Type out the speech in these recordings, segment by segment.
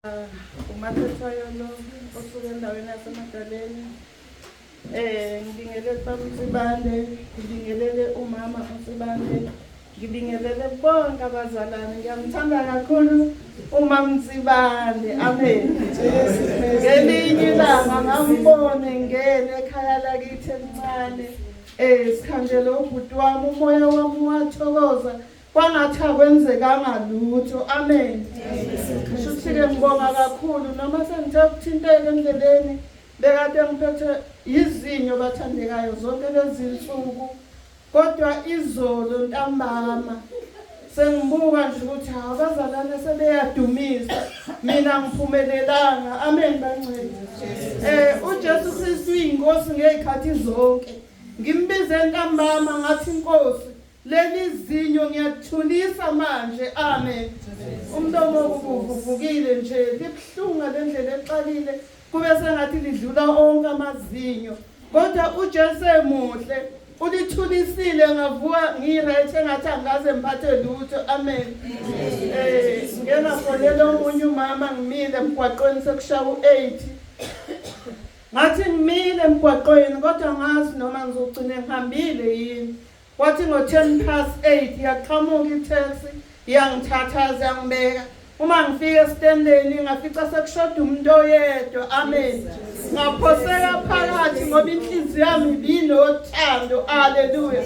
uMathethwayo lo osuke endaweni yaseMadaleni. Ngibingelele Baba uSibande, ngibingelele umama uSibande, ngibingelele bonke abazalwane. Ngiyamthanda kakhulu umama uSibande. Amen. Ngelinye ilanga ngambone ngene ekhaya lakithi elincane. Sikhanjele ubhuti wami, umoya wami wathokoza. Kwangathi akwenzekanga lutho. Amen. Shuthi-ke ngibonga kakhulu noma sengithe ukuthinteka endleleni bekade ngiphethe izinyo bathandekayo zonke lezi insuku, kodwa izolo ntambama sengibuka nje ukuthi abazalwane sebeyadumisa, mina ngiphumelelanga. Amen bancane. uJesu Kristu uyinkosi ngezikhathi zonke. Ngimbize ntambama ngathi Nkosi, leli zinyo ngiyathulisa manje. Amen. Umlomo uvuvukile nje, libuhlungu lendlela exalile, kube sengathi lidlula onke amazinyo, kodwa uJesu emuhle, ulithulisile ngavuka ngiright engathi angaze ngiphathe lutho. Amen. Ngena fonela omunye umama, ngimile emgwaqweni sekushaya u-8. Ngathi ngimile emgwaqweni kodwa ngazi noma ngizogcina ngihambile yini. Kwathi ngo-8:10 yaqhamuka itaxi yangithatha yangibeka. Uma ngifika esitendeni ngafica sekushoda umuntu oyedwa. Amen. Ngaphoseka phakathi ngoba inhliziyo yami ibinothando. Haleluya.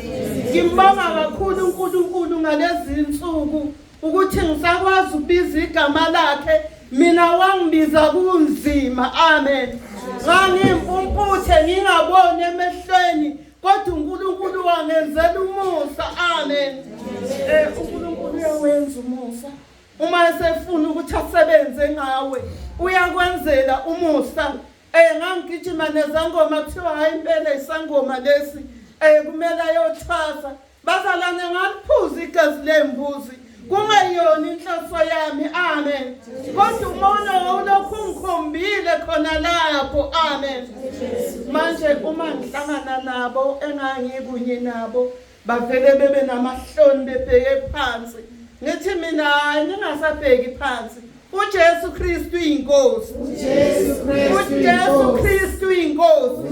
Ngimbonga kakhulu uNkulunkulu ngalezi insuku ukuthi ngisakwazi ukubiza igama lakhe. Mina wangibiza kunzima. Amen. Ngangimpumputhe ngingaboni emehlweni, kodwa uNkulunkulu wangenzela umusa. Amen. uNkulunkulu uyawenza umusa. Uma esefuna ukuthi asebenze ngawe, uyakwenzela umusa. Ngangigijima nezangoma kuthiwa hayi impela isangoma lesi kumele ayothwasa. Bazalwane, ngaliphuza igazi lembuzi, kungeyona inhloso yami. Amen. Kodwa umoya ulokhu ungikhombile khona lapho. Amen. Manje uma ngihlangana nabo engangikunye nabo, bavele bebe namahloni bebheke phansi, ngithi mina ningasabheki phansi. uJesu Kristu uyinkosi. uJesu Kristu uyinkosi.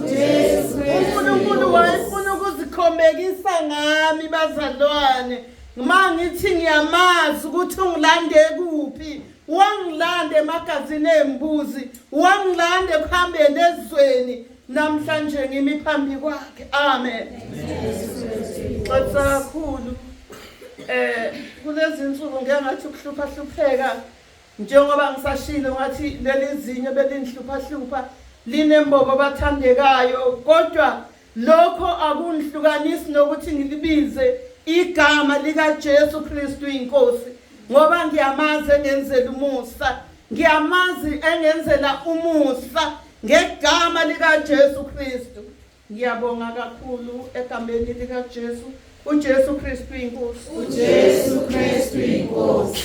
uNkulunkulu wayefuna ukuzikhombekisa ngami bazalwane. Uma ngithi ngiyamazi ukuthi ungilande kuphi, wangilanda emagazini embuzi, wangilanda ekuhambeni ezweni, namhlanje ngimi phambi kwakhe. Amen. Xolisa kakhulu. Kulezi insuku ngiyangathi ukuhlupha njengoba ngisashilo ngathi leli zinyo belinhlupha linembobo bathandekayo, kodwa lokho akunihlukanisi nokuthi ngilibize igama lika Jesu Kristu inkosi, ngoba ngiyamazi engenzela umusa, ngiyamazi engenzela umusa ngegama lika Jesu Kristu. Ngiyabonga kakhulu egameni lika Jesu. uJesu Kristu inkosi. uJesu Kristu inkosi.